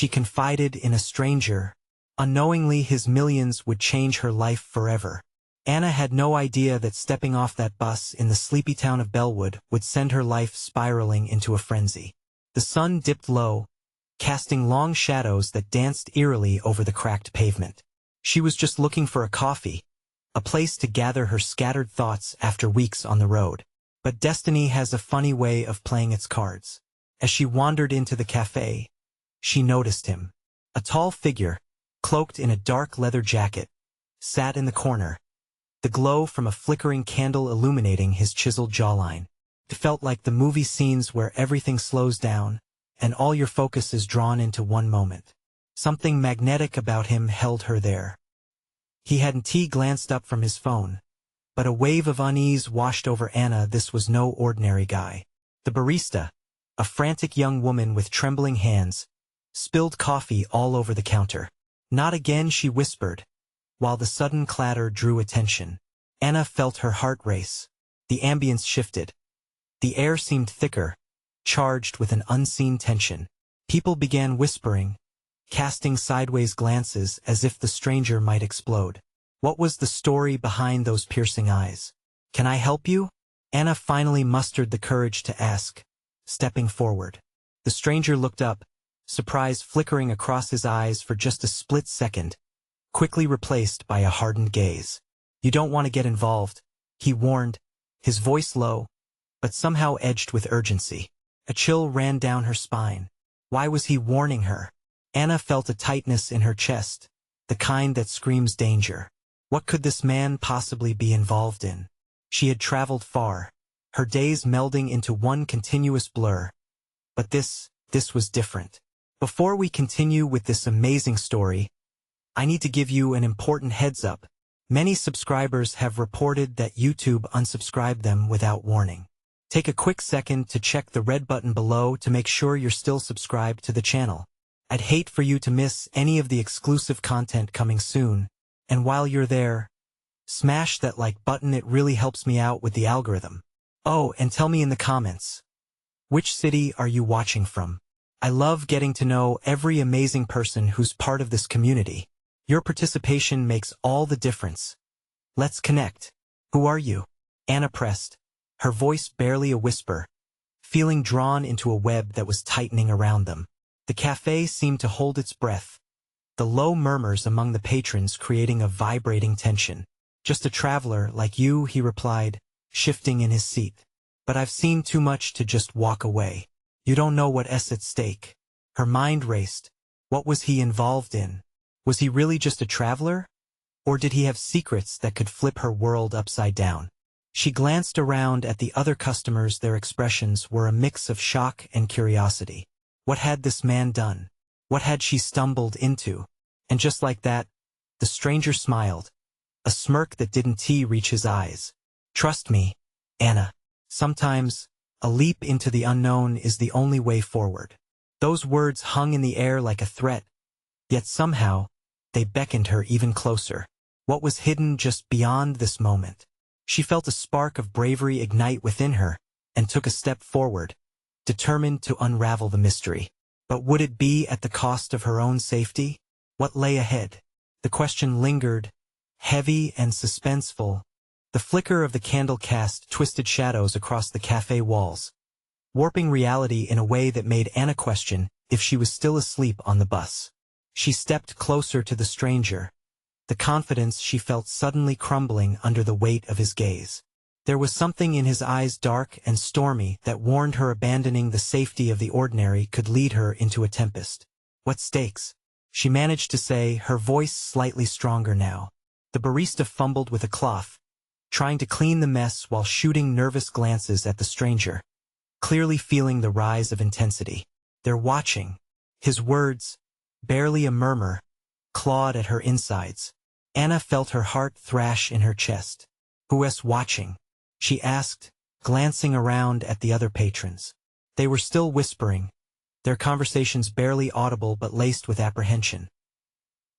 She confided in a stranger. Unknowingly, his millions would change her life forever. Anna had no idea that stepping off that bus in the sleepy town of Bellwood would send her life spiraling into a frenzy. The sun dipped low, casting long shadows that danced eerily over the cracked pavement. She was just looking for a coffee, a place to gather her scattered thoughts after weeks on the road. But destiny has a funny way of playing its cards. As she wandered into the cafe, she noticed him. A tall figure, cloaked in a dark leather jacket, sat in the corner, the glow from a flickering candle illuminating his chiseled jawline. It felt like the movie scenes where everything slows down, and all your focus is drawn into one moment. Something magnetic about him held her there. He hadn't glanced up from his phone, but a wave of unease washed over Anna. This was no ordinary guy. The barista, a frantic young woman with trembling hands, spilled coffee all over the counter. "Not again," she whispered, while the sudden clatter drew attention. Anna felt her heart race. The ambience shifted. The air seemed thicker, charged with an unseen tension. People began whispering, casting sideways glances as if the stranger might explode. What was the story behind those piercing eyes? "Can I help you?" Anna finally mustered the courage to ask, stepping forward. The stranger looked up, surprise flickering across his eyes for just a split second, quickly replaced by a hardened gaze. "You don't want to get involved," he warned, his voice low, but somehow edged with urgency. A chill ran down her spine. Why was he warning her? Anna felt a tightness in her chest, the kind that screams danger. What could this man possibly be involved in? She had traveled far, her days melding into one continuous blur. But this was different. Before we continue with this amazing story, I need to give you an important heads up. Many subscribers have reported that YouTube unsubscribed them without warning. Take a quick second to check the red button below to make sure you're still subscribed to the channel. I'd hate for you to miss any of the exclusive content coming soon, and while you're there, smash that like button. It really helps me out with the algorithm. Oh, and tell me in the comments, which city are you watching from? I love getting to know every amazing person who's part of this community. Your participation makes all the difference. Let's connect. Who are you? Anna pressed, her voice barely a whisper, feeling drawn into a web that was tightening around them. The cafe seemed to hold its breath, the low murmurs among the patrons creating a vibrating tension. "Just a traveler like you," he replied, shifting in his seat. "But I've seen too much to just walk away. You don't know what's at stake." Her mind raced. What was he involved in? Was he really just a traveler? Or did he have secrets that could flip her world upside down? She glanced around at the other customers. Their expressions were a mix of shock and curiosity. What had this man done? What had she stumbled into? And just like that, the stranger smiled, a smirk that didn't reach his eyes. "Trust me, Anna. Sometimes, a leap into the unknown is the only way forward." Those words hung in the air like a threat, yet somehow, they beckoned her even closer. What was hidden just beyond this moment? She felt a spark of bravery ignite within her, and took a step forward, determined to unravel the mystery. But would it be at the cost of her own safety? What lay ahead? The question lingered, heavy and suspenseful. The flicker of the candle cast twisted shadows across the cafe walls, warping reality in a way that made Anna question if she was still asleep on the bus. She stepped closer to the stranger, the confidence she felt suddenly crumbling under the weight of his gaze. There was something in his eyes, dark and stormy, that warned her abandoning the safety of the ordinary could lead her into a tempest. "What stakes?" she managed to say, her voice slightly stronger now. The barista fumbled with a cloth, trying to clean the mess while shooting nervous glances at the stranger, clearly feeling the rise of intensity. "They're watching." His words, barely a murmur, clawed at her insides. Anna felt her heart thrash in her chest. "Who's watching?" she asked, glancing around at the other patrons. They were still whispering, their conversations barely audible but laced with apprehension.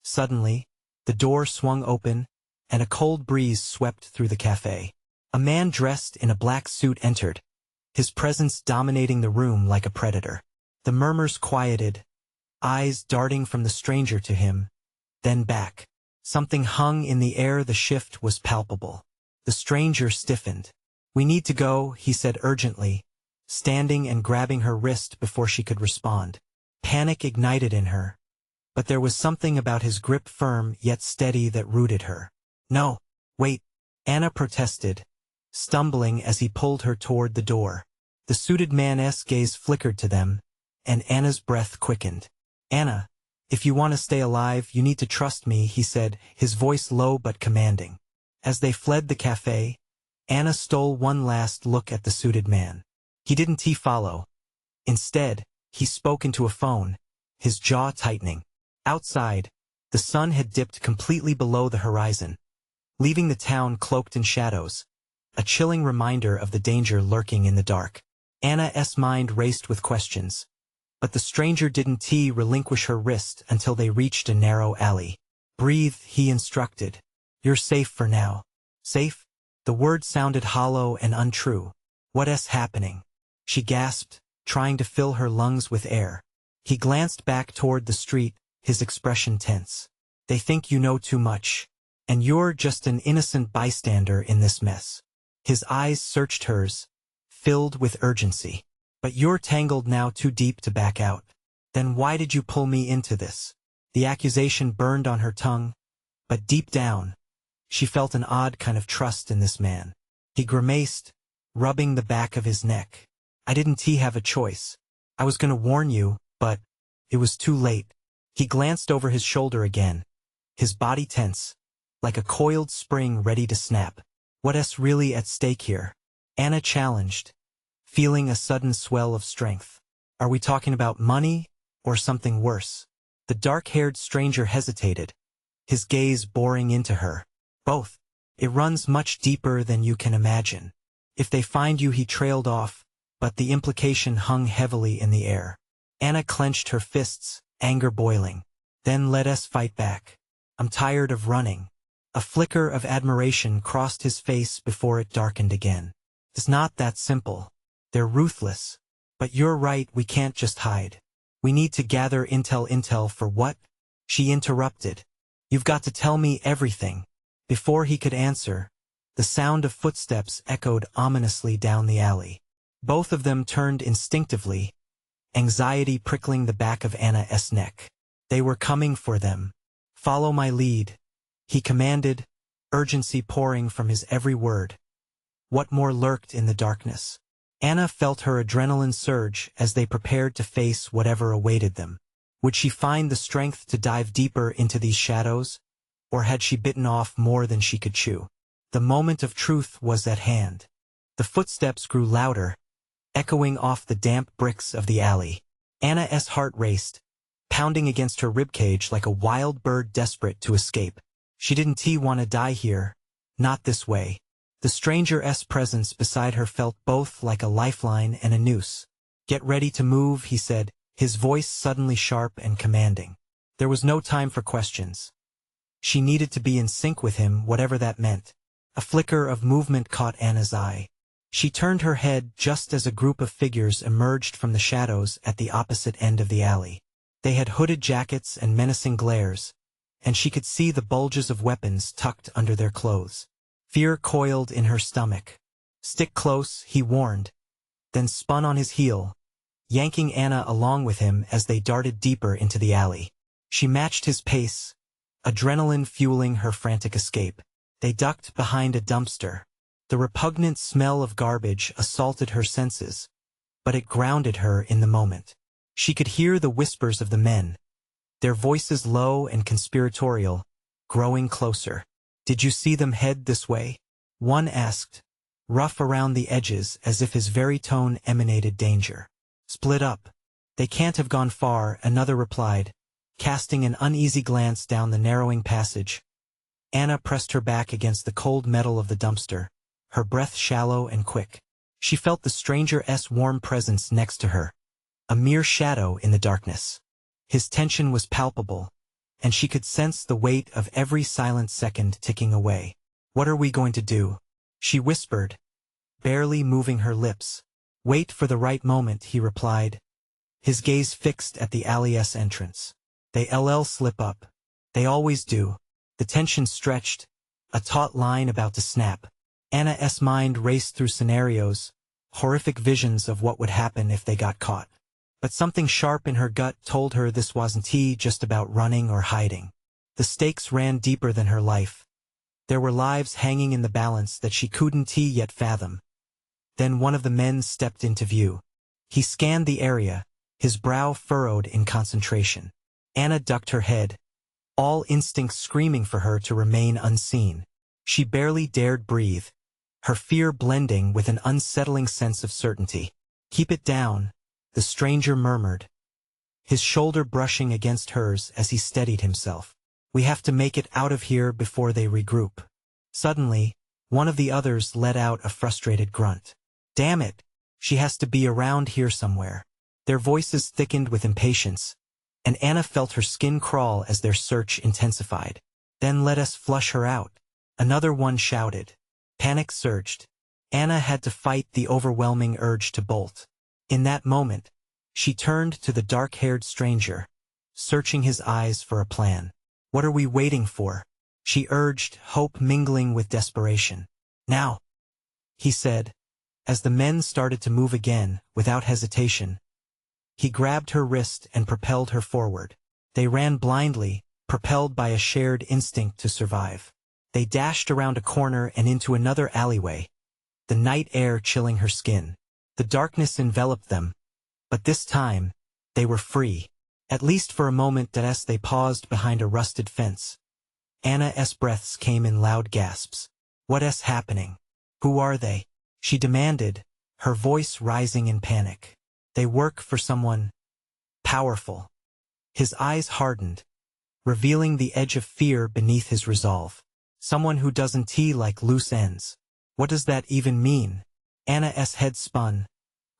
Suddenly, the door swung open, and a cold breeze swept through the cafe. A man dressed in a black suit entered, his presence dominating the room like a predator. The murmurs quieted, eyes darting from the stranger to him, then back. Something hung in the air. The shift was palpable. The stranger stiffened. "We need to go," he said urgently, standing and grabbing her wrist before she could respond. Panic ignited in her, but there was something about his grip, firm yet steady, that rooted her. "No, wait," Anna protested, stumbling as he pulled her toward the door. The suited man's gaze flickered to them, and Anna's breath quickened. "Anna, if you want to stay alive, you need to trust me," he said, his voice low but commanding. As they fled the cafe, Anna stole one last look at the suited man. He didn't follow. Instead, he spoke into a phone, his jaw tightening. Outside, the sun had dipped completely below the horizon, leaving the town cloaked in shadows, a chilling reminder of the danger lurking in the dark. Anna's mind raced with questions, but the stranger didn't relinquish her wrist until they reached a narrow alley. "Breathe," he instructed. "You're safe for now." "Safe?" The word sounded hollow and untrue. "What's happening?" she gasped, trying to fill her lungs with air. He glanced back toward the street, his expression tense. "They think you know too much, and you're just an innocent bystander in this mess." His eyes searched hers, filled with urgency. "But you're tangled now, too deep to back out." "Then why did you pull me into this?" The accusation burned on her tongue, but deep down, she felt an odd kind of trust in this man. He grimaced, rubbing the back of his neck. "I didn't have a choice. I was going to warn you, but it was too late." He glanced over his shoulder again, his body tense, like a coiled spring ready to snap. "What's really at stake here?" Anna challenged, feeling a sudden swell of strength. "Are we talking about money, or something worse?" The dark-haired stranger hesitated, his gaze boring into her. "Both. It runs much deeper than you can imagine. If they find you," he trailed off, but the implication hung heavily in the air. Anna clenched her fists, anger boiling. "Then let us fight back. I'm tired of running." A flicker of admiration crossed his face before it darkened again. "It's not that simple. They're ruthless. But you're right, we can't just hide. We need to gather intel." "Intel for what?" she interrupted. "You've got to tell me everything." Before he could answer, the sound of footsteps echoed ominously down the alley. Both of them turned instinctively, anxiety prickling the back of Anna's neck. They were coming for them. "Follow my lead," he commanded, urgency pouring from his every word. What more lurked in the darkness? Anna felt her adrenaline surge as they prepared to face whatever awaited them. Would she find the strength to dive deeper into these shadows, or had she bitten off more than she could chew? The moment of truth was at hand. The footsteps grew louder, echoing off the damp bricks of the alley. Anna's heart raced, pounding against her ribcage like a wild bird desperate to escape. She didn't want to die here, not this way. The stranger's presence beside her felt both like a lifeline and a noose. "Get ready to move," he said, his voice suddenly sharp and commanding. There was no time for questions. She needed to be in sync with him, whatever that meant. A flicker of movement caught Anna's eye. She turned her head just as a group of figures emerged from the shadows at the opposite end of the alley. They had hooded jackets and menacing glares, and she could see the bulges of weapons tucked under their clothes. Fear coiled in her stomach. "Stick close," he warned, then spun on his heel, yanking Anna along with him as they darted deeper into the alley. She matched his pace, adrenaline fueling her frantic escape. They ducked behind a dumpster. The repugnant smell of garbage assaulted her senses, but it grounded her in the moment. She could hear the whispers of the men, their voices low and conspiratorial, growing closer. "Did you see them head this way?" one asked, rough around the edges as if his very tone emanated danger. "Split up. They can't have gone far," another replied, casting an uneasy glance down the narrowing passage. Anna pressed her back against the cold metal of the dumpster, her breath shallow and quick. She felt the stranger's warm presence next to her, a mere shadow in the darkness. His tension was palpable, and she could sense the weight of every silent second ticking away. "What are we going to do?" she whispered, barely moving her lips. "Wait for the right moment," he replied, his gaze fixed at the alley's entrance. They slip up. They always do. The tension stretched, a taut line about to snap. Anna's mind raced through scenarios, horrific visions of what would happen if they got caught. But something sharp in her gut told her this wasn't just about running or hiding. The stakes ran deeper than her life. There were lives hanging in the balance that she couldn't yet fathom. Then one of the men stepped into view. He scanned the area, his brow furrowed in concentration. Anna ducked her head, all instincts screaming for her to remain unseen. She barely dared breathe, her fear blending with an unsettling sense of certainty. "Keep it down," the stranger murmured, his shoulder brushing against hers as he steadied himself. "We have to make it out of here before they regroup." Suddenly, one of the others let out a frustrated grunt. "Damn it! She has to be around here somewhere." Their voices thickened with impatience, and Anna felt her skin crawl as their search intensified. "Then let us flush her out," another one shouted. Panic surged. Anna had to fight the overwhelming urge to bolt. In that moment, she turned to the dark-haired stranger, searching his eyes for a plan. "What are we waiting for?" she urged, hope mingling with desperation. "Now," he said, as the men started to move again, without hesitation. He grabbed her wrist and propelled her forward. They ran blindly, propelled by a shared instinct to survive. They dashed around a corner and into another alleyway, the night air chilling her skin. The darkness enveloped them, but this time, they were free. At least for a moment as they paused behind a rusted fence. Anna's breaths came in loud gasps. "What's happening? Who are they?" she demanded, her voice rising in panic. "They work for someone powerful." His eyes hardened, revealing the edge of fear beneath his resolve. "Someone who doesn't like loose ends." What does that even mean? Anna's head spun,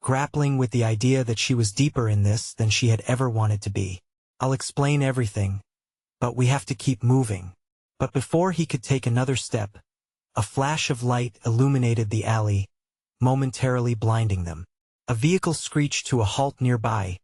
grappling with the idea that she was deeper in this than she had ever wanted to be. "I'll explain everything, but we have to keep moving." But before he could take another step, a flash of light illuminated the alley, momentarily blinding them. A vehicle screeched to a halt nearby,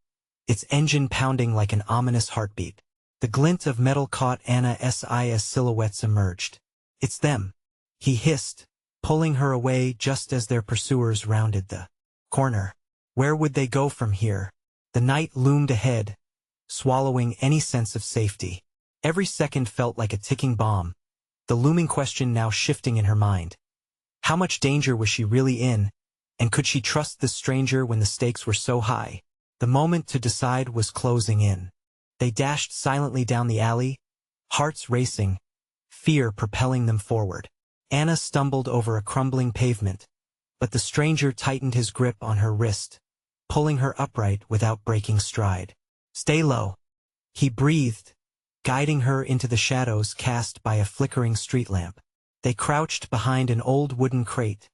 its engine pounding like an ominous heartbeat. The glint of metal caught Anna's eye as silhouettes emerged. "It's them," he hissed, pulling her away just as their pursuers rounded the corner. Where would they go from here? The night loomed ahead, swallowing any sense of safety. Every second felt like a ticking bomb, the looming question now shifting in her mind. How much danger was she really in, and could she trust this stranger when the stakes were so high? The moment to decide was closing in. They dashed silently down the alley, hearts racing, fear propelling them forward. Anna stumbled over a crumbling pavement, but the stranger tightened his grip on her wrist, pulling her upright without breaking stride. "Stay low," he breathed, guiding her into the shadows cast by a flickering street lamp. They crouched behind an old wooden crate,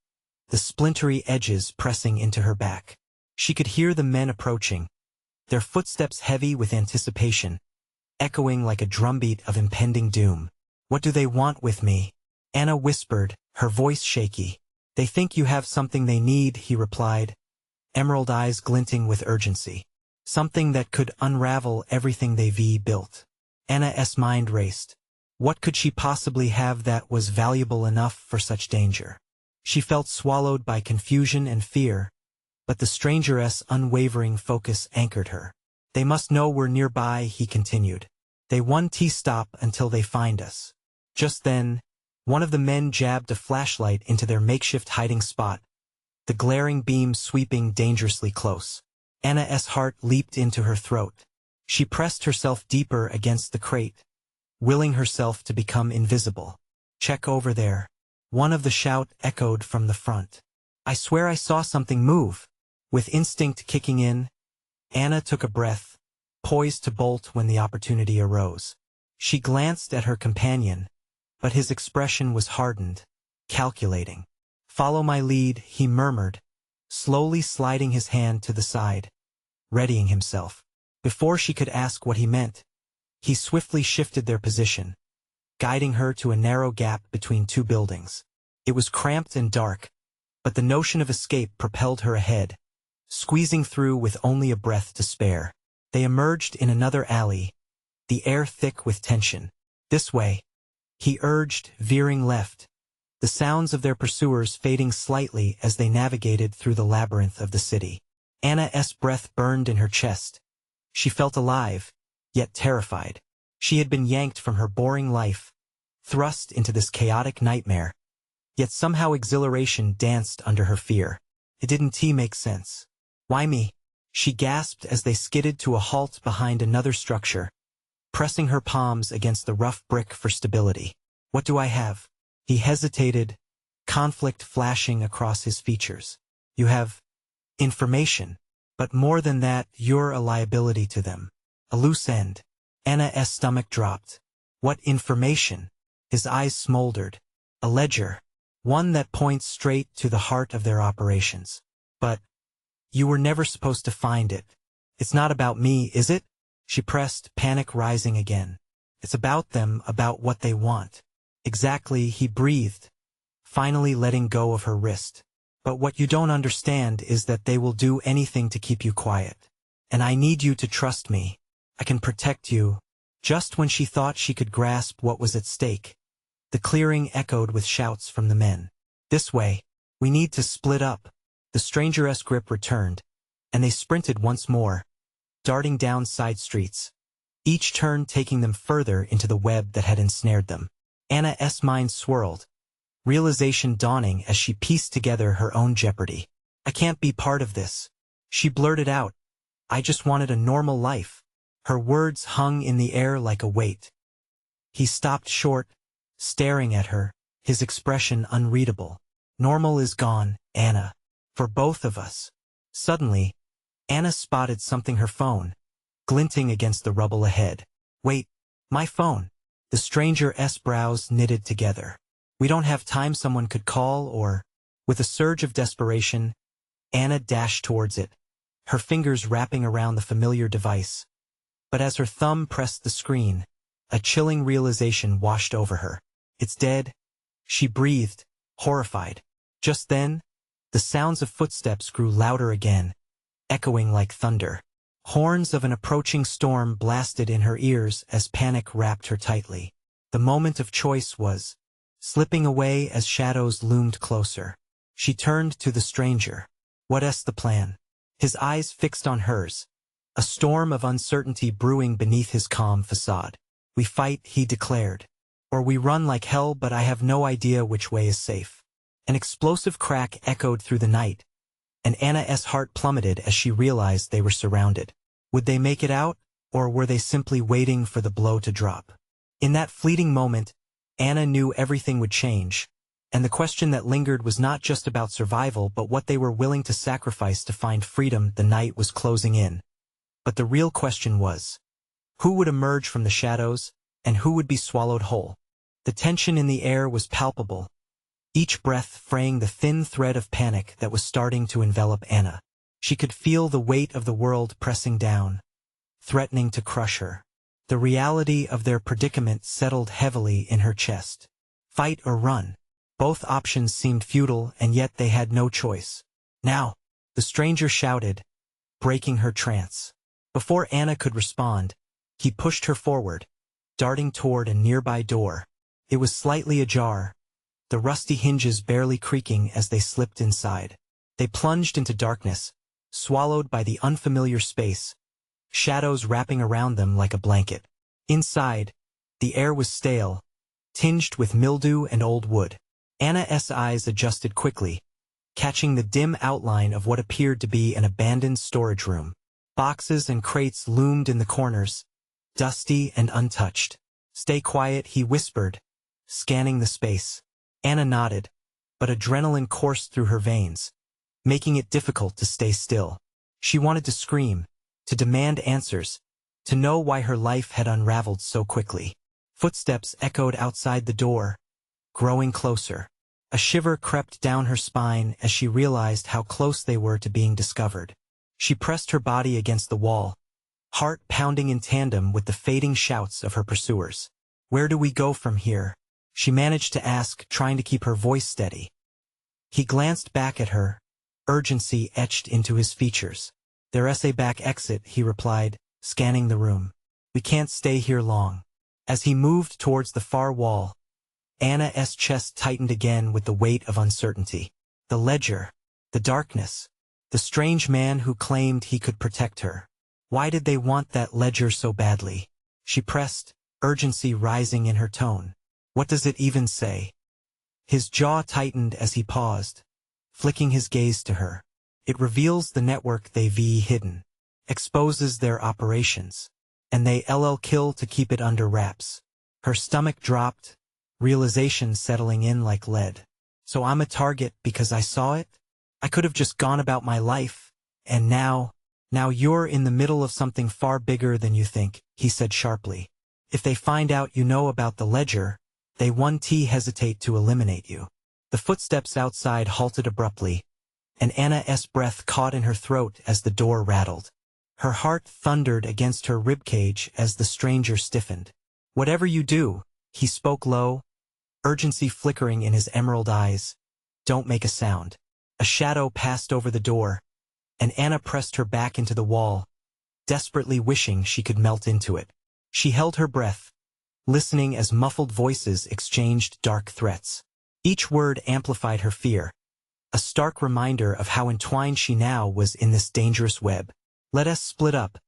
the splintery edges pressing into her back. She could hear the men approaching, their footsteps heavy with anticipation, echoing like a drumbeat of impending doom. "What do they want with me?" Anna whispered, her voice shaky. "They think you have something they need," he replied, emerald eyes glinting with urgency. "Something that could unravel everything they've built." Anna's mind raced. What could she possibly have that was valuable enough for such danger? She felt swallowed by confusion and fear, but the stranger's unwavering focus anchored her. "They must know we're nearby," he continued. "They won't stop until they find us." Just then, one of the men jabbed a flashlight into their makeshift hiding spot, the glaring beam sweeping dangerously close. Anna's heart leaped into her throat. She pressed herself deeper against the crate, willing herself to become invisible. "Check over there." One of the shout echoed from the front. "I swear I saw something move." With instinct kicking in, Anna took a breath, poised to bolt when the opportunity arose. She glanced at her companion, but his expression was hardened, calculating. "Follow my lead," he murmured, slowly sliding his hand to the side, readying himself. Before she could ask what he meant, he swiftly shifted their position, guiding her to a narrow gap between two buildings. It was cramped and dark, but the notion of escape propelled her ahead, squeezing through with only a breath to spare. They emerged in another alley, the air thick with tension. "This way," he urged, veering left, the sounds of their pursuers fading slightly as they navigated through the labyrinth of the city. Anna's breath burned in her chest. She felt alive, yet terrified. She had been yanked from her boring life, thrust into this chaotic nightmare, yet somehow exhilaration danced under her fear. It didn't make sense. "Why me?" she gasped as they skidded to a halt behind another structure, pressing her palms against the rough brick for stability. "What do I have?" He hesitated, conflict flashing across his features. "You have information, but more than that, you're a liability to them. A loose end." Anna's stomach dropped. "What information?" His eyes smoldered. "A ledger. One that points straight to the heart of their operations. But you were never supposed to find it. It's not about me, is it?" She pressed, panic rising again. "It's about them, about what they want." "Exactly," he breathed, finally letting go of her wrist. "But what you don't understand is that they will do anything to keep you quiet. And I need you to trust me. I can protect you." Just when she thought she could grasp what was at stake, the clearing echoed with shouts from the men. "This way. We need to split up." The stranger's grip returned, and they sprinted once more, darting down side streets, each turn taking them further into the web that had ensnared them. Anna's mind swirled, realization dawning as she pieced together her own jeopardy. "I can't be part of this," she blurted out. "I just wanted a normal life." Her words hung in the air like a weight. He stopped short, staring at her, his expression unreadable. "Normal is gone, Anna. For both of us." Suddenly, Anna spotted something, her phone, glinting against the rubble ahead. "Wait, my phone." The stranger's brows knitted together. "We don't have time, someone could call or—" With a surge of desperation, Anna dashed towards it, her fingers wrapping around the familiar device. But as her thumb pressed the screen, a chilling realization washed over her. "It's dead," she breathed, horrified. Just then, the sounds of footsteps grew louder again, echoing like thunder. Horns of an approaching storm blasted in her ears as panic wrapped her tightly. The moment of choice was slipping away as shadows loomed closer. She turned to the stranger. "What's the plan?" His eyes fixed on hers, a storm of uncertainty brewing beneath his calm facade. "We fight," he declared. "Or we run like hell, but I have no idea which way is safe." An explosive crack echoed through the night, and Anna's heart plummeted as she realized they were surrounded. Would they make it out, or were they simply waiting for the blow to drop? In that fleeting moment, Anna knew everything would change, and the question that lingered was not just about survival but what they were willing to sacrifice to find freedom. The night was closing in. But the real question was, who would emerge from the shadows, and who would be swallowed whole? The tension in the air was palpable, each breath fraying the thin thread of panic that was starting to envelop Anna. She could feel the weight of the world pressing down, threatening to crush her. The reality of their predicament settled heavily in her chest. Fight or run. Both options seemed futile, and yet they had no choice. "Now!" the stranger shouted, breaking her trance. Before Anna could respond, he pushed her forward, darting toward a nearby door. It was slightly ajar, the rusty hinges barely creaking as they slipped inside. They plunged into darkness, swallowed by the unfamiliar space, shadows wrapping around them like a blanket. Inside, the air was stale, tinged with mildew and old wood. Anna's eyes adjusted quickly, catching the dim outline of what appeared to be an abandoned storage room. Boxes and crates loomed in the corners, dusty and untouched. "Stay quiet," he whispered, scanning the space. Anna nodded, but adrenaline coursed through her veins, making it difficult to stay still. She wanted to scream, to demand answers, to know why her life had unraveled so quickly. Footsteps echoed outside the door, growing closer. A shiver crept down her spine as she realized how close they were to being discovered. She pressed her body against the wall, heart pounding in tandem with the fading shouts of her pursuers. "Where do we go from here?" she managed to ask, trying to keep her voice steady. He glanced back at her, urgency etched into his features. "Their essay back exit," he replied, scanning the room. "We can't stay here long." As he moved towards the far wall, Anna's chest tightened again with the weight of uncertainty. The ledger, the darkness, the strange man who claimed he could protect her. Why did they want that ledger so badly? She pressed, urgency rising in her tone. "What does it even say?" His jaw tightened as he paused, flicking his gaze to her. "It reveals the network they've hidden, exposes their operations, and they kill to keep it under wraps." Her stomach dropped, realization settling in like lead. "So I'm a target because I saw it? I could have just gone about my life, and now you're in the middle of something far bigger than you think," he said sharply. "If they find out you know about the ledger, they won't hesitate to eliminate you." The footsteps outside halted abruptly, and Anna's breath caught in her throat as the door rattled. Her heart thundered against her ribcage as the stranger stiffened. "Whatever you do," he spoke low, urgency flickering in his emerald eyes, "don't make a sound." A shadow passed over the door, and Anna pressed her back into the wall, desperately wishing she could melt into it. She held her breath, listening as muffled voices exchanged dark threats. Each word amplified her fear, a stark reminder of how entwined she now was in this dangerous web. "Let us split up,"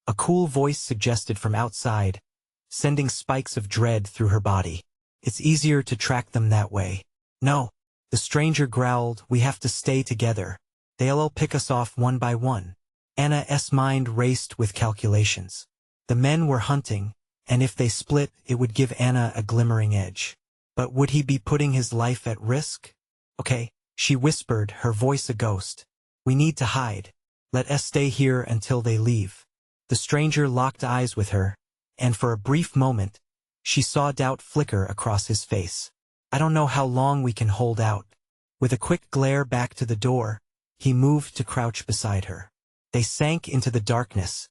a cool voice suggested from outside, sending spikes of dread through her body. "It's easier to track them that way." "No," the stranger growled, "we have to stay together. They'll pick us off one by one." Anna's mind raced with calculations. The men were hunting, and if they split, it would give Anna a glimmering edge. But would he be putting his life at risk? "Okay," she whispered, her voice a ghost. "We need to hide. Let us stay here until they leave." The stranger locked eyes with her, and for a brief moment, she saw doubt flicker across his face. "I don't know how long we can hold out." With a quick glare back to the door, he moved to crouch beside her. They sank into the darkness,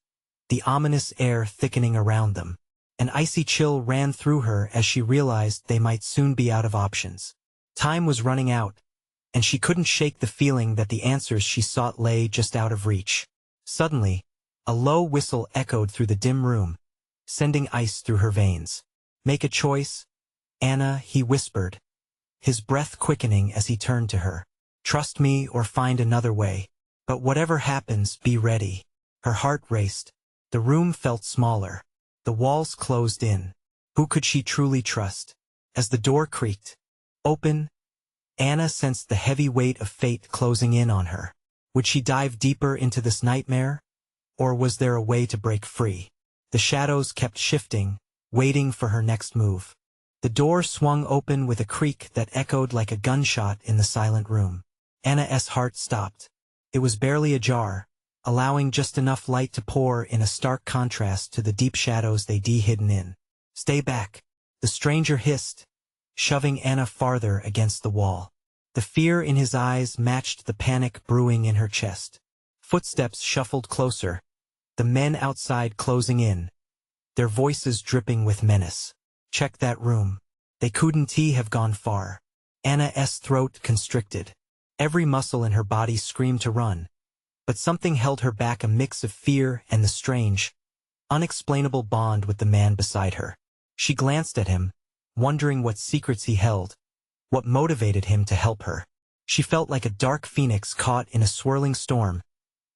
the ominous air thickening around them. An icy chill ran through her as she realized they might soon be out of options. Time was running out, and she couldn't shake the feeling that the answers she sought lay just out of reach. Suddenly, a low whistle echoed through the dim room, sending ice through her veins. "Make a choice, Anna," he whispered, his breath quickening as he turned to her. "Trust me or find another way. But whatever happens, be ready." Her heart raced. The room felt smaller. The walls closed in. Who could she truly trust? As the door creaked open, Anna sensed the heavy weight of fate closing in on her. Would she dive deeper into this nightmare? Or was there a way to break free? The shadows kept shifting, waiting for her next move. The door swung open with a creak that echoed like a gunshot in the silent room. Anna's heart stopped. It was barely ajar, allowing just enough light to pour in a stark contrast to the deep shadows they'd hidden in. "Stay back," the stranger hissed, shoving Anna farther against the wall. The fear in his eyes matched the panic brewing in her chest. Footsteps shuffled closer, the men outside closing in, their voices dripping with menace. "Check that room. They couldn't have gone far." Anna's throat constricted. Every muscle in her body screamed to run, but something held her back, a mix of fear and the strange, unexplainable bond with the man beside her. She glanced at him, wondering what secrets he held, what motivated him to help her. She felt like a dark phoenix caught in a swirling storm,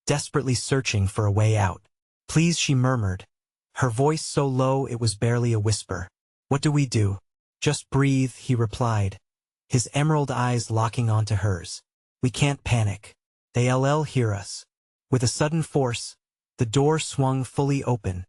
desperately searching for a way out. "Please," she murmured, her voice so low it was barely a whisper. "What do we do?" "Just breathe," he replied, his emerald eyes locking onto hers. "We can't panic. They'll hear us." With a sudden force, the door swung fully open,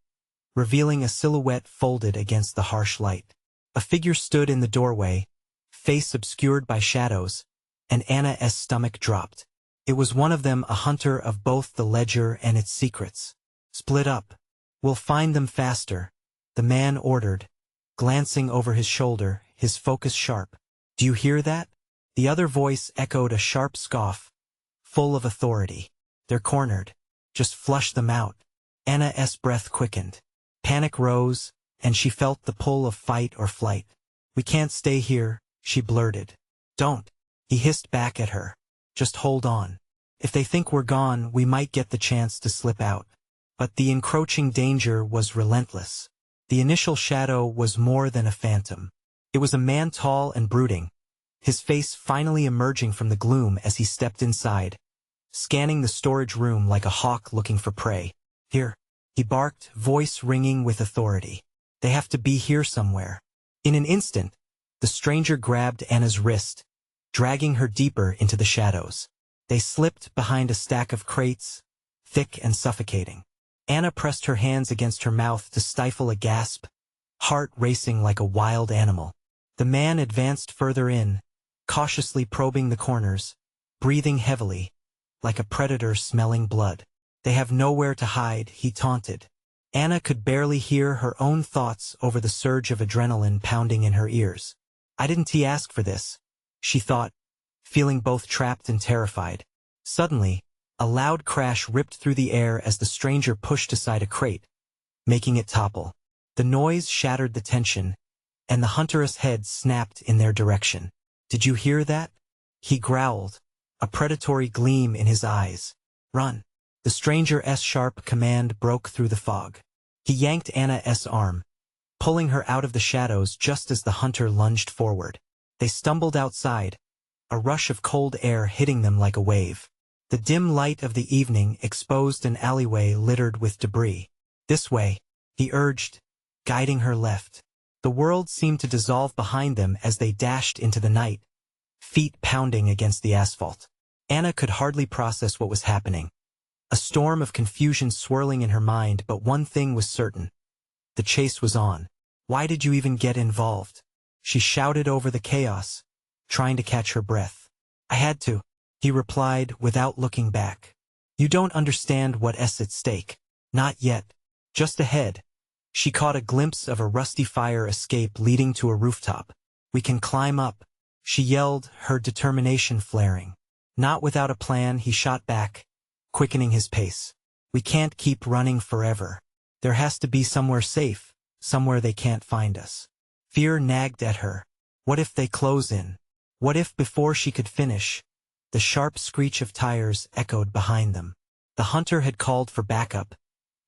revealing a silhouette folded against the harsh light. A figure stood in the doorway, face obscured by shadows, and Anna's stomach dropped. It was one of them, a hunter of both the ledger and its secrets. "Split up. We'll find them faster," the man ordered, glancing over his shoulder, his focus sharp. "Do you hear that?" The other voice echoed a sharp scoff, full of authority. "They're cornered. Just flush them out." Anna's breath quickened. Panic rose, and she felt the pull of fight or flight. "We can't stay here," she blurted. "Don't," he hissed back at her. "Just hold on. If they think we're gone, we might get the chance to slip out. But the encroaching danger was relentless. The initial shadow was more than a phantom. It was a man tall and brooding, his face finally emerging from the gloom as he stepped inside, scanning the storage room like a hawk looking for prey. "Here," he barked, voice ringing with authority. "They have to be here somewhere." In an instant, the stranger grabbed Anna's wrist, dragging her deeper into the shadows. They slipped behind a stack of crates, thick and suffocating. Anna pressed her hands against her mouth to stifle a gasp, heart racing like a wild animal. The man advanced further in, cautiously probing the corners, breathing heavily, like a predator smelling blood. "They have nowhere to hide," he taunted. Anna could barely hear her own thoughts over the surge of adrenaline pounding in her ears. "I didn't ask for this," she thought, feeling both trapped and terrified. Suddenly, a loud crash ripped through the air as the stranger pushed aside a crate, making it topple. The noise shattered the tension, and the hunter's head snapped in their direction. "Did you hear that?" he growled, a predatory gleam in his eyes. "Run." The stranger's sharp command broke through the fog. He yanked Anna's arm, pulling her out of the shadows just as the hunter lunged forward. They stumbled outside, a rush of cold air hitting them like a wave. The dim light of the evening exposed an alleyway littered with debris. "This way," he urged, guiding her left. The world seemed to dissolve behind them as they dashed into the night, feet pounding against the asphalt. Anna could hardly process what was happening. A storm of confusion swirling in her mind, but one thing was certain. The chase was on. "Why did you even get involved?" she shouted over the chaos, trying to catch her breath. "I had to," he replied without looking back. "You don't understand what's at stake." "Not yet." Just ahead, she caught a glimpse of a rusty fire escape leading to a rooftop. "We can climb up," she yelled, her determination flaring. Not without a plan, he shot back, quickening his pace. "We can't keep running forever. There has to be somewhere safe, somewhere they can't find us." Fear nagged at her. What if they close in? What if before she could finish, the sharp screech of tires echoed behind them? The hunter had called for backup,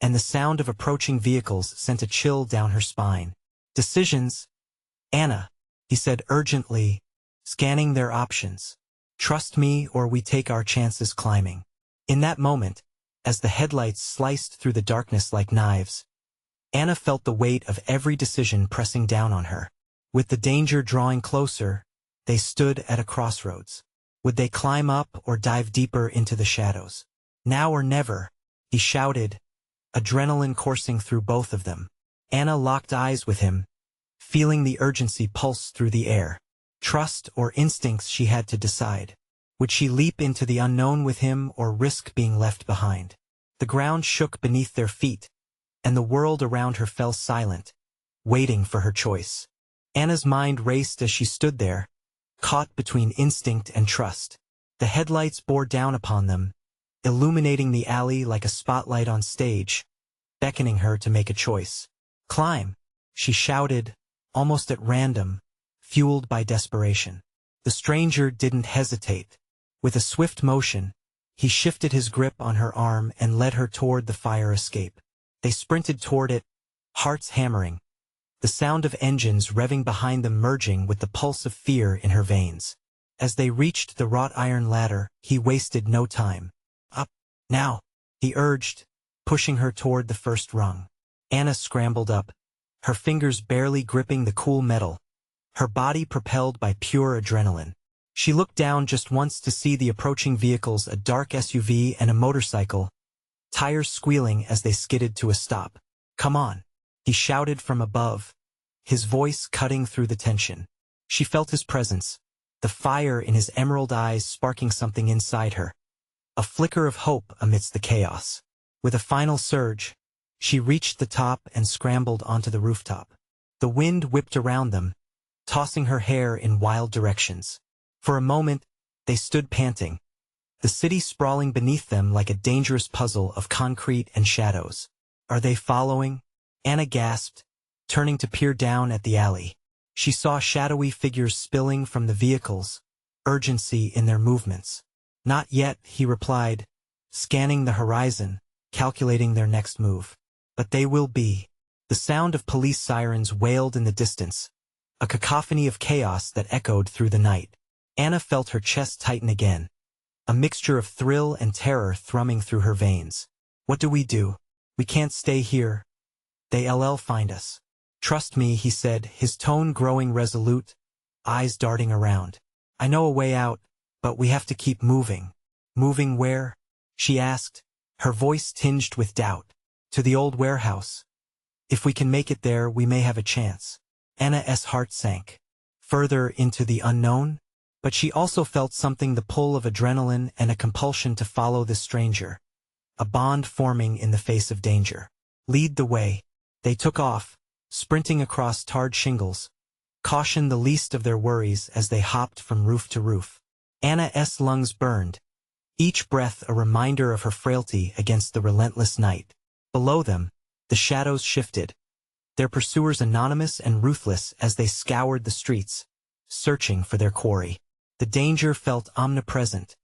and the sound of approaching vehicles sent a chill down her spine. "Decisions, Anna," he said urgently, scanning their options. "Trust me or we take our chances climbing." In that moment, as the headlights sliced through the darkness like knives, Anna felt the weight of every decision pressing down on her. With the danger drawing closer, they stood at a crossroads. Would they climb up or dive deeper into the shadows? "Now or never," he shouted, adrenaline coursing through both of them. Anna locked eyes with him, feeling the urgency pulse through the air. Trust or instincts, she had to decide. Would she leap into the unknown with him or risk being left behind? The ground shook beneath their feet, and the world around her fell silent, waiting for her choice. Anna's mind raced as she stood there, caught between instinct and trust. The headlights bore down upon them, illuminating the alley like a spotlight on stage, beckoning her to make a choice. "Climb," she shouted, almost at random, fueled by desperation. The stranger didn't hesitate. With a swift motion, he shifted his grip on her arm and led her toward the fire escape. They sprinted toward it, hearts hammering, the sound of engines revving behind them merging with the pulse of fear in her veins. As they reached the wrought iron ladder, he wasted no time. "Up, now," he urged, pushing her toward the first rung. Anna scrambled up, her fingers barely gripping the cool metal, her body propelled by pure adrenaline. She looked down just once to see the approaching vehicles, a dark SUV and a motorcycle, tires squealing as they skidded to a stop. "Come on," he shouted from above, his voice cutting through the tension. She felt his presence, the fire in his emerald eyes sparking something inside her, a flicker of hope amidst the chaos. With a final surge, she reached the top and scrambled onto the rooftop. The wind whipped around them, tossing her hair in wild directions. For a moment, they stood panting, the city sprawling beneath them like a dangerous puzzle of concrete and shadows. "Are they following?" Anna gasped, turning to peer down at the alley. She saw shadowy figures spilling from the vehicles, urgency in their movements. Not yet, he replied, scanning the horizon, calculating their next move. But they will be. The sound of police sirens wailed in the distance, a cacophony of chaos that echoed through the night. Anna felt her chest tighten again, a mixture of thrill and terror thrumming through her veins. What do? We can't stay here. They'll find us. Trust me, he said, his tone growing resolute, eyes darting around. I know a way out, but we have to keep moving. Moving where? She asked, her voice tinged with doubt. To the old warehouse. If we can make it there, we may have a chance. Anna's heart sank. Further into the unknown? But she also felt something, the pull of adrenaline and a compulsion to follow this stranger. A bond forming in the face of danger. Lead the way. They took off, sprinting across tarred shingles, caution the least of their worries as they hopped from roof to roof. Anna's lungs burned, each breath a reminder of her frailty against the relentless night. Below them, the shadows shifted, their pursuers anonymous and ruthless as they scoured the streets, searching for their quarry. The danger felt omnipresent,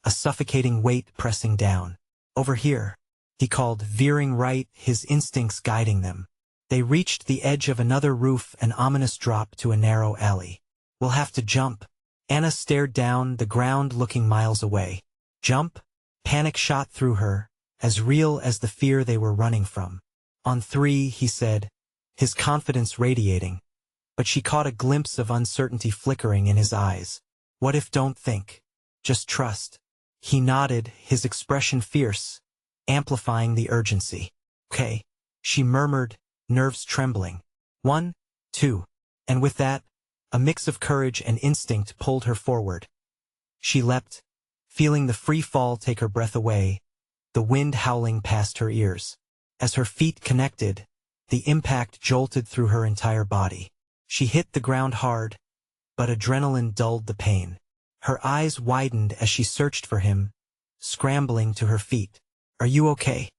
a suffocating weight pressing down. Over here, he called, veering right, his instincts guiding them. They reached the edge of another roof, an ominous drop to a narrow alley. We'll have to jump. Anna stared down, the ground looking miles away. Jump? Panic shot through her, as real as the fear they were running from. On three, he said, his confidence radiating. But she caught a glimpse of uncertainty flickering in his eyes. What if? Don't think. Just trust. He nodded, his expression fierce, amplifying the urgency. Okay, she murmured, nerves trembling. 1, 2. And with that, a mix of courage and instinct pulled her forward. She leapt, feeling the free fall take her breath away, the wind howling past her ears. As her feet connected, the impact jolted through her entire body. She hit the ground hard, but adrenaline dulled the pain. Her eyes widened as she searched for him, scrambling to her feet. Are you okay?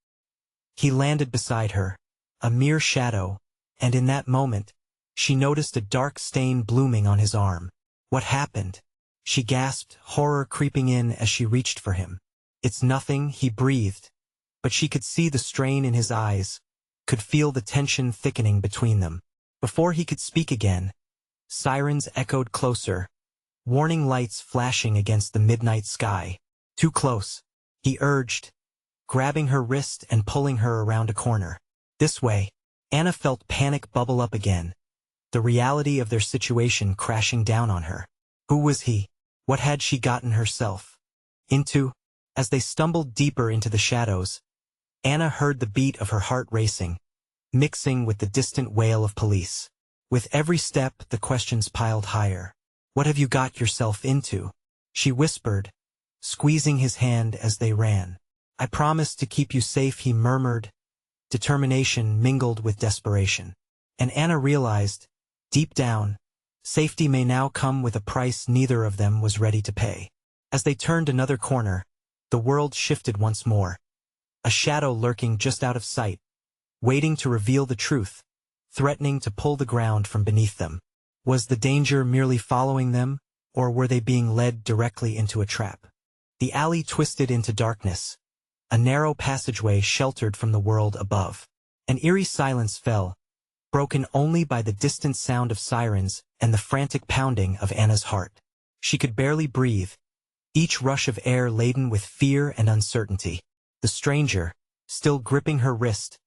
He landed beside her, a mere shadow, and in that moment, she noticed a dark stain blooming on his arm. What happened? She gasped, horror creeping in as she reached for him. It's nothing, he breathed, but she could see the strain in his eyes, could feel the tension thickening between them. Before he could speak again, sirens echoed closer, warning lights flashing against the midnight sky. Too close, he urged, grabbing her wrist and pulling her around a corner. This way. Anna felt panic bubble up again, the reality of their situation crashing down on her. Who was he? What had she gotten herself into? As they stumbled deeper into the shadows, Anna heard the beat of her heart racing, mixing with the distant wail of police. With every step, the questions piled higher. What have you got yourself into? She whispered, squeezing his hand as they ran. I promised to keep you safe, he murmured, determination mingled with desperation. And Anna realized, deep down, safety may now come with a price neither of them was ready to pay. As they turned another corner, the world shifted once more. A shadow lurking just out of sight, waiting to reveal the truth, threatening to pull the ground from beneath them. Was the danger merely following them, or were they being led directly into a trap? The alley twisted into darkness, a narrow passageway sheltered from the world above. An eerie silence fell, broken only by the distant sound of sirens and the frantic pounding of Anna's heart. She could barely breathe, each rush of air laden with fear and uncertainty. The stranger, still gripping her wrist,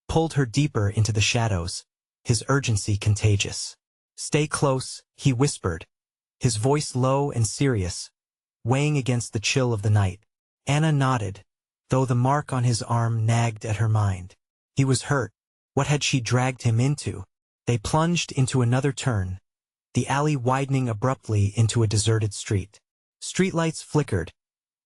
pulled her deeper into the shadows, his urgency contagious. Stay close, he whispered, his voice low and serious, weighing against the chill of the night. Anna nodded, though the mark on his arm nagged at her mind. He was hurt. What had she dragged him into? They plunged into another turn, the alley widening abruptly into a deserted street. Streetlights flickered,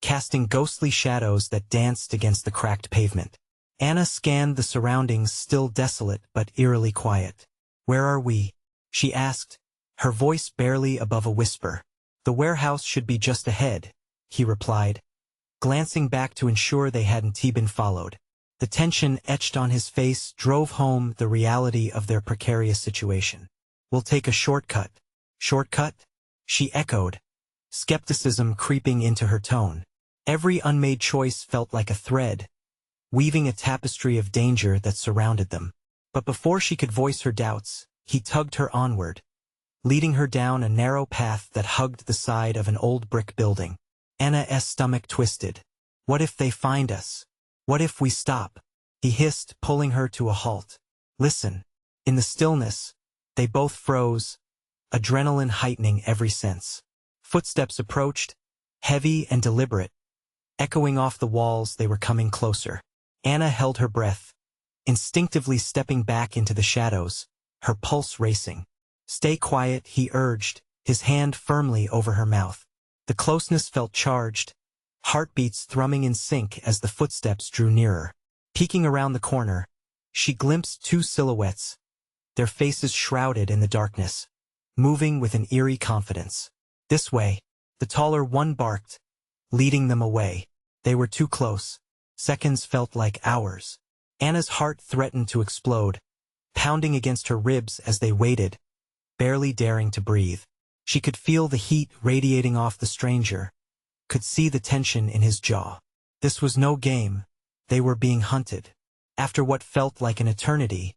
casting ghostly shadows that danced against the cracked pavement. Anna scanned the surroundings, still desolate but eerily quiet. Where are we? She asked, her voice barely above a whisper. The warehouse should be just ahead, he replied, glancing back to ensure they hadn't been followed. The tension etched on his face drove home the reality of their precarious situation. We'll take a shortcut. Shortcut? She echoed, skepticism creeping into her tone. Every unmade choice felt like a thread, weaving a tapestry of danger that surrounded them. But before she could voice her doubts, he tugged her onward, leading her down a narrow path that hugged the side of an old brick building. Anna's stomach twisted. What if they find us? What if we stop? He hissed, pulling her to a halt. Listen. In the stillness, they both froze, adrenaline heightening every sense. Footsteps approached, heavy and deliberate, echoing off the walls. They were coming closer. Anna held her breath, instinctively stepping back into the shadows, her pulse racing. Stay quiet, he urged, his hand firmly over her mouth. The closeness felt charged, heartbeats thrumming in sync as the footsteps drew nearer. Peeking around the corner, she glimpsed two silhouettes, their faces shrouded in the darkness, moving with an eerie confidence. This way, the taller one barked, leading them away. They were too close. Seconds felt like hours. Anna's heart threatened to explode, pounding against her ribs as they waited, barely daring to breathe. She could feel the heat radiating off the stranger, could see the tension in his jaw. This was no game. They were being hunted. After what felt like an eternity,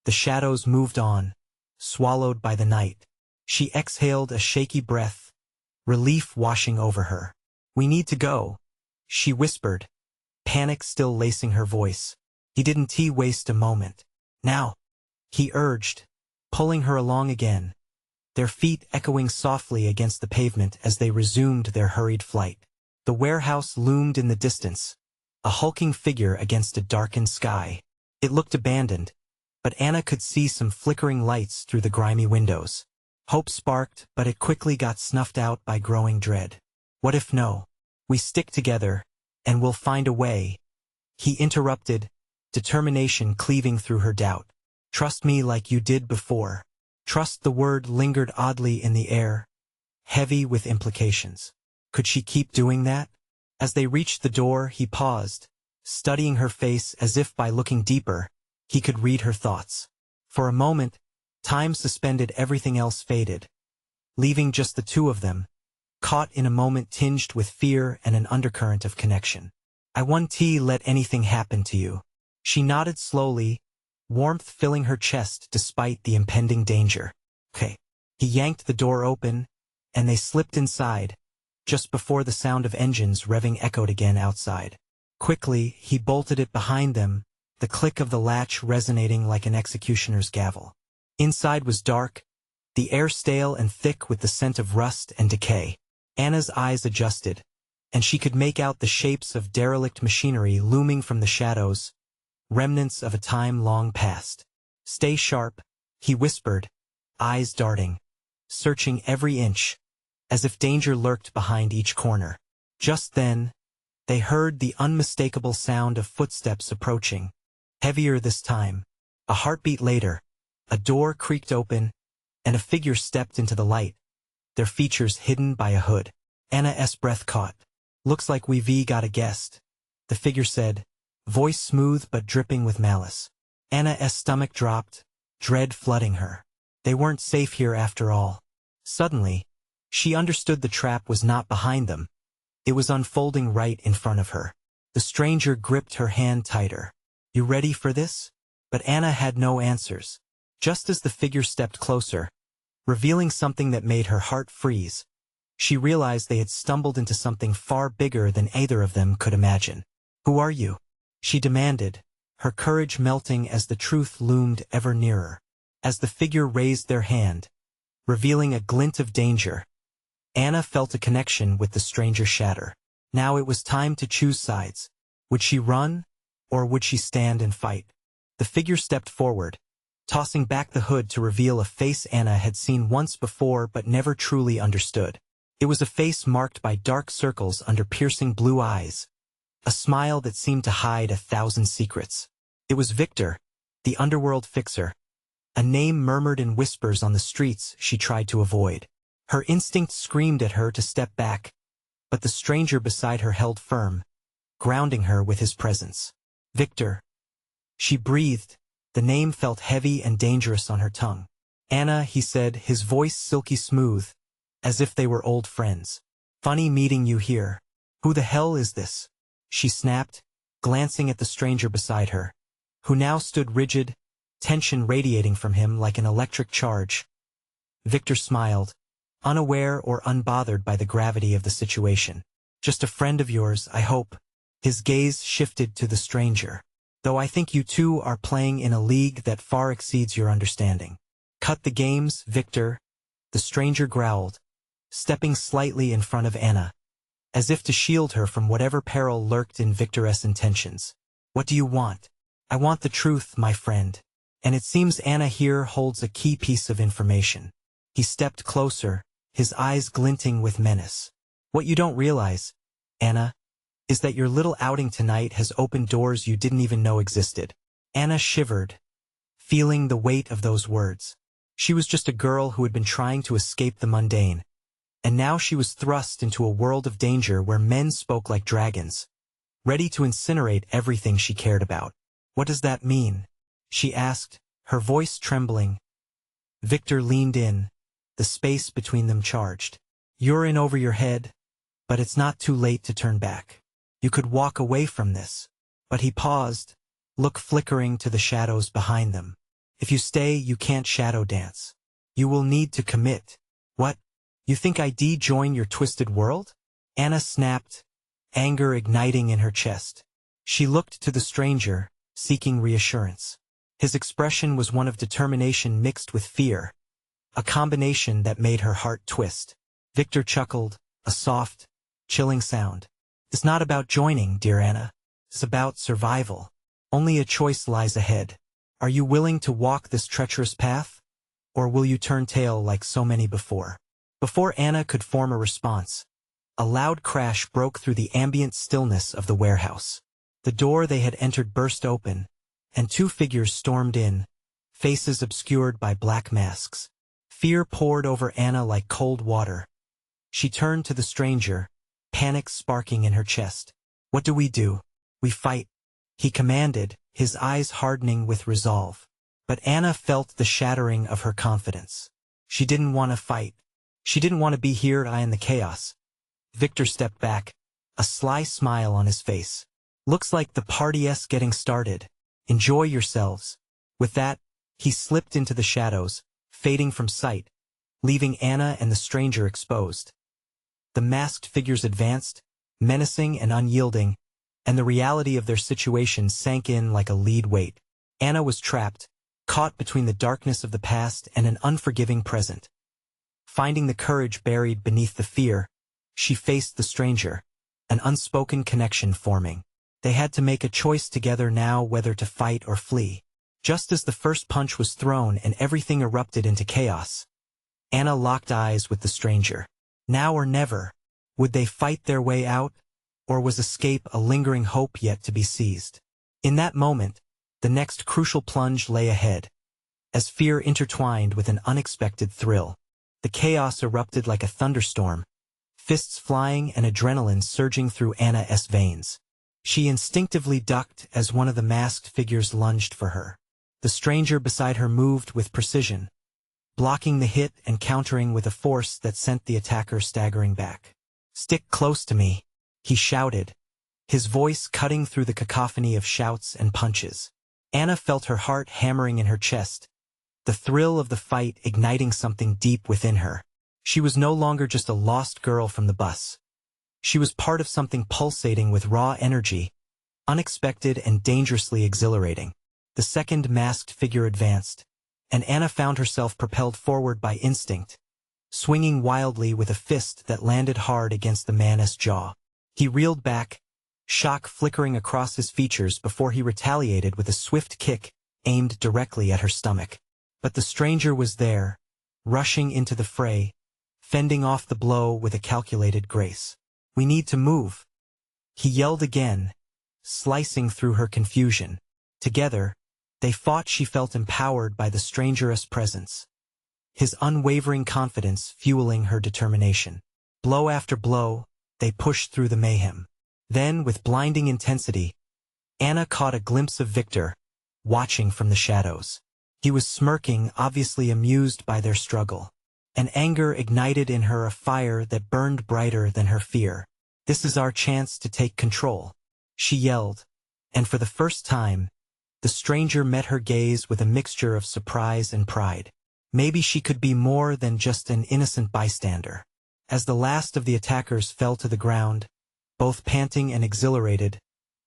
the shadows moved on, swallowed by the night. She exhaled a shaky breath, relief washing over her. We need to go, she whispered, panic still lacing her voice. He didn't waste a moment. Now, he urged, pulling her along again, their feet echoing softly against the pavement as they resumed their hurried flight. The warehouse loomed in the distance, a hulking figure against a darkened sky. It looked abandoned, but Anna could see some flickering lights through the grimy windows. Hope sparked, but it quickly got snuffed out by growing dread. What if no? We stick together, and we'll find a way. He interrupted, determination cleaving through her doubt. Trust me like you did before. Trust. The word lingered oddly in the air, heavy with implications. Could she keep doing that? As they reached the door, he paused, studying her face as if by looking deeper, he could read her thoughts. For a moment, time suspended, everything else faded, leaving just the two of them, caught in a moment tinged with fear and an undercurrent of connection. I won't let anything happen to you. She nodded slowly, warmth filling her chest despite the impending danger. Okay. He yanked the door open, and they slipped inside, just before the sound of engines revving echoed again outside. Quickly, he bolted it behind them, the click of the latch resonating like an executioner's gavel. Inside was dark, the air stale and thick with the scent of rust and decay. Anna's eyes adjusted, and she could make out the shapes of derelict machinery looming from the shadows, remnants of a time long past. Stay sharp, he whispered, eyes darting, searching every inch, as if danger lurked behind each corner. Just then, they heard the unmistakable sound of footsteps approaching, heavier this time. A heartbeat later, a door creaked open, and a figure stepped into the light, their features hidden by a hood. Anna's breath caught. Looks like we've got a guest, the figure said, voice smooth but dripping with malice. Anna's stomach dropped, dread flooding her. They weren't safe here after all. Suddenly, she understood the trap was not behind them. It was unfolding right in front of her. The stranger gripped her hand tighter. You ready for this? But Anna had no answers. Just as the figure stepped closer, revealing something that made her heart freeze, she realized they had stumbled into something far bigger than either of them could imagine. Who are you? She demanded, her courage melting as the truth loomed ever nearer. As the figure raised their hand, revealing a glint of danger, Anna felt a connection with the stranger shatter. Now it was time to choose sides. Would she run, or would she stand and fight? The figure stepped forward, tossing back the hood to reveal a face Anna had seen once before but never truly understood. It was a face marked by dark circles under piercing blue eyes, a smile that seemed to hide 1,000 secrets. It was Victor, the underworld fixer, a name murmured in whispers on the streets she tried to avoid. Her instinct screamed at her to step back, but the stranger beside her held firm, grounding her with his presence. Victor. She breathed, the name felt heavy and dangerous on her tongue. Anna, he said, his voice silky smooth, as if they were old friends. Funny meeting you here. "Who the hell is this?" she snapped, glancing at the stranger beside her, who now stood rigid, tension radiating from him like an electric charge. Victor smiled, unaware or unbothered by the gravity of the situation. "Just a friend of yours, I hope." His gaze shifted to the stranger. "Though I think you two are playing in a league that far exceeds your understanding." "Cut the games, Victor," the stranger growled, stepping slightly in front of Anna, as if to shield her from whatever peril lurked in Victor's intentions. "What do you want?" "I want the truth, my friend. And it seems Anna here holds a key piece of information." He stepped closer, his eyes glinting with menace. "What you don't realize, Anna, is that your little outing tonight has opened doors you didn't even know existed." Anna shivered, feeling the weight of those words. She was just a girl who had been trying to escape the mundane, and now she was thrust into a world of danger where men spoke like dragons, ready to incinerate everything she cared about. "What does that mean?" she asked, her voice trembling. Victor leaned in, the space between them charged. "You're in over your head, but it's not too late to turn back. You could walk away from this." But he paused, look flickering to the shadows behind them. "If you stay, you can't shadow dance. You will need to commit." "What? You think I'd join your twisted world?" Anna snapped, anger igniting in her chest. She looked to the stranger, seeking reassurance. His expression was one of determination mixed with fear, a combination that made her heart twist. Victor chuckled, a soft, chilling sound. "It's not about joining, dear Anna. It's about survival. Only a choice lies ahead. Are you willing to walk this treacherous path? Or will you turn tail like so many before?" Before Anna could form a response, a loud crash broke through the ambient stillness of the warehouse. The door they had entered burst open, and two figures stormed in, faces obscured by black masks. Fear poured over Anna like cold water. She turned to the stranger, panic sparking in her chest. "What do? "We fight," he commanded, his eyes hardening with resolve. But Anna felt the shattering of her confidence. She didn't want to fight. She didn't want to be here in the chaos. Victor stepped back, a sly smile on his face. "Looks like the party's getting started. Enjoy yourselves." With that, he slipped into the shadows, fading from sight, leaving Anna and the stranger exposed. The masked figures advanced, menacing and unyielding, and the reality of their situation sank in like a lead weight. Anna was trapped, caught between the darkness of the past and an unforgiving present. Finding the courage buried beneath the fear, she faced the stranger, an unspoken connection forming. They had to make a choice together now whether to fight or flee. Just as the first punch was thrown and everything erupted into chaos, Anna locked eyes with the stranger. Now or never. Would they fight their way out, or was escape a lingering hope yet to be seized? In that moment, the next crucial plunge lay ahead, as fear intertwined with an unexpected thrill. The chaos erupted like a thunderstorm, fists flying and adrenaline surging through Anna's veins. She instinctively ducked as one of the masked figures lunged for her. The stranger beside her moved with precision, blocking the hit and countering with a force that sent the attacker staggering back. "Stick close to me," he shouted, his voice cutting through the cacophony of shouts and punches. Anna felt her heart hammering in her chest, the thrill of the fight igniting something deep within her. She was no longer just a lost girl from the bus. She was part of something pulsating with raw energy, unexpected and dangerously exhilarating. The second masked figure advanced, and Anna found herself propelled forward by instinct, swinging wildly with a fist that landed hard against the man's jaw. He reeled back, shock flickering across his features before he retaliated with a swift kick aimed directly at her stomach. But the stranger was there, rushing into the fray, fending off the blow with a calculated grace. "We need to move," he yelled again, slicing through her confusion. Together, they fought. She felt empowered by the stranger's presence, his unwavering confidence fueling her determination. Blow after blow, they pushed through the mayhem. Then, with blinding intensity, Anna caught a glimpse of Victor, watching from the shadows. He was smirking, obviously amused by their struggle. An anger ignited in her, a fire that burned brighter than her fear. This is our chance to take control, she yelled, and for the first time, the stranger met her gaze with a mixture of surprise and pride. Maybe she could be more than just an innocent bystander. As the last of the attackers fell to the ground, both panting and exhilarated,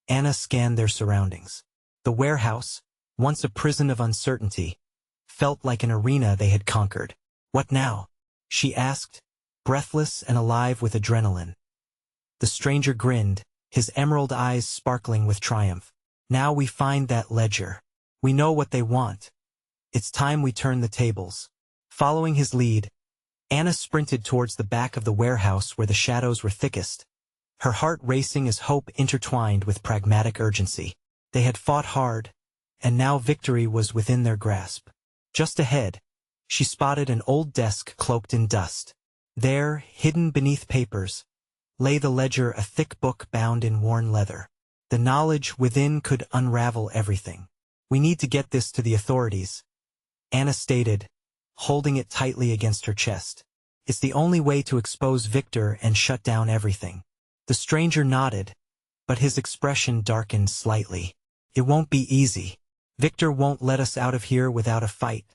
Anna scanned their surroundings. The warehouse, once a prison of uncertainty, felt like an arena they had conquered. "What now?" she asked, breathless and alive with adrenaline. The stranger grinned, his emerald eyes sparkling with triumph. "Now we find that ledger. We know what they want. It's time we turn the tables." Following his lead, Anna sprinted towards the back of the warehouse where the shadows were thickest, her heart racing as hope intertwined with pragmatic urgency. They had fought hard, and now victory was within their grasp. Just ahead, she spotted an old desk cloaked in dust. There, hidden beneath papers, lay the ledger, a thick book bound in worn leather. The knowledge within could unravel everything. "We need to get this to the authorities," Anna stated, holding it tightly against her chest. "It's the only way to expose Victor and shut down everything." The stranger nodded, but his expression darkened slightly. "It won't be easy. Victor won't let us out of here without a fight.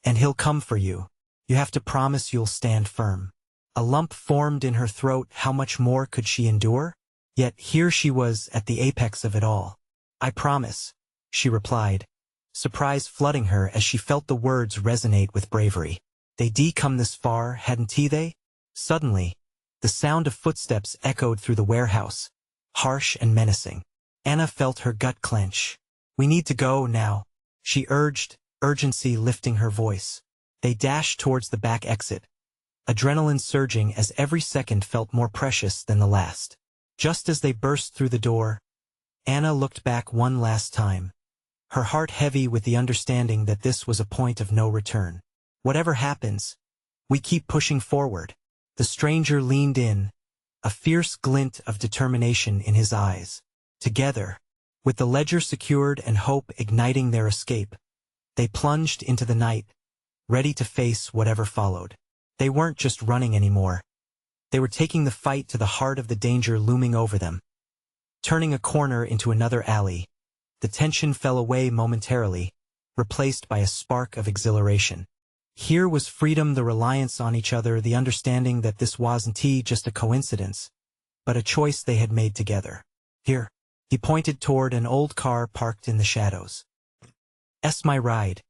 And he'll come for you. You have to promise you'll stand firm." A lump formed in her throat. How much more could she endure? Yet here she was at the apex of it all. "I promise," she replied, surprise flooding her as she felt the words resonate with bravery. They'd come this far, hadn't they? Suddenly, the sound of footsteps echoed through the warehouse, harsh and menacing. Anna felt her gut clench. "We need to go now," she urged, urgency lifting her voice. They dashed towards the back exit, adrenaline surging as every second felt more precious than the last. Just as they burst through the door, Anna looked back one last time, her heart heavy with the understanding that this was a point of no return. "Whatever happens, we keep pushing forward." The stranger leaned in, a fierce glint of determination in his eyes. Together, with the ledger secured and hope igniting their escape, they plunged into the night, ready to face whatever followed. They weren't just running anymore. They were taking the fight to the heart of the danger looming over them. Turning a corner into another alley, the tension fell away momentarily, replaced by a spark of exhilaration. Here was freedom, the reliance on each other, the understanding that this wasn't just a coincidence, but a choice they had made together. "Here," he pointed toward an old car parked in the shadows. "'S my ride.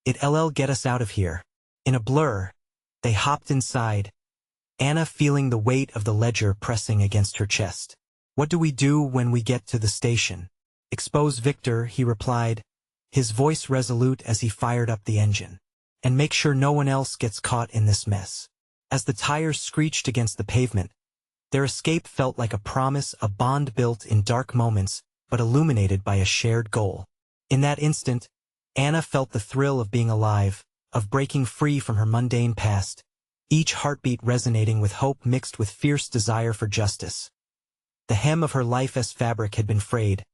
It'll get us out of here." In a blur, they hopped inside, Anna feeling the weight of the ledger pressing against her chest. "What do we do when we get to the station?" "Expose Victor," he replied, his voice resolute as he fired up the engine. "And make sure no one else gets caught in this mess." As the tires screeched against the pavement, their escape felt like a promise, a bond built in dark moments, but illuminated by a shared goal. In that instant, Anna felt the thrill of being alive, of breaking free from her mundane past, each heartbeat resonating with hope mixed with fierce desire for justice. The hem of her life's fabric had been frayed,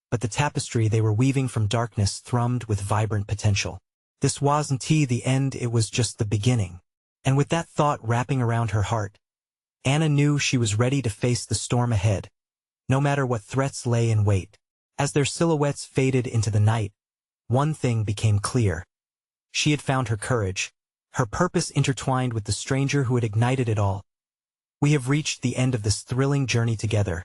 but the tapestry they were weaving from darkness thrummed with vibrant potential. This wasn't the end, it was just the beginning. And with that thought wrapping around her heart, Anna knew she was ready to face the storm ahead, no matter what threats lay in wait. As their silhouettes faded into the night, one thing became clear. She had found her courage, her purpose intertwined with the stranger who had ignited it all. "We have reached the end of this thrilling journey together.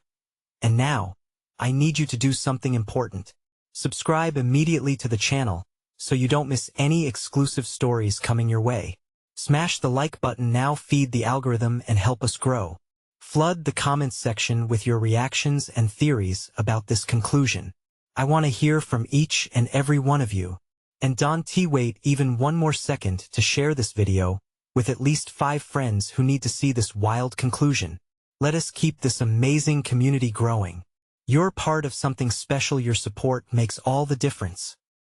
And now, I need you to do something important. Subscribe immediately to the channel, so you don't miss any exclusive stories coming your way. Smash the like button now, feed the algorithm and help us grow. Flood the comments section with your reactions and theories about this conclusion. I want to hear from each and every one of you. And don't wait even one more second to share this video with at least 5 friends who need to see this wild conclusion. Let us keep this amazing community growing. You're part of something special. Your support makes all the difference.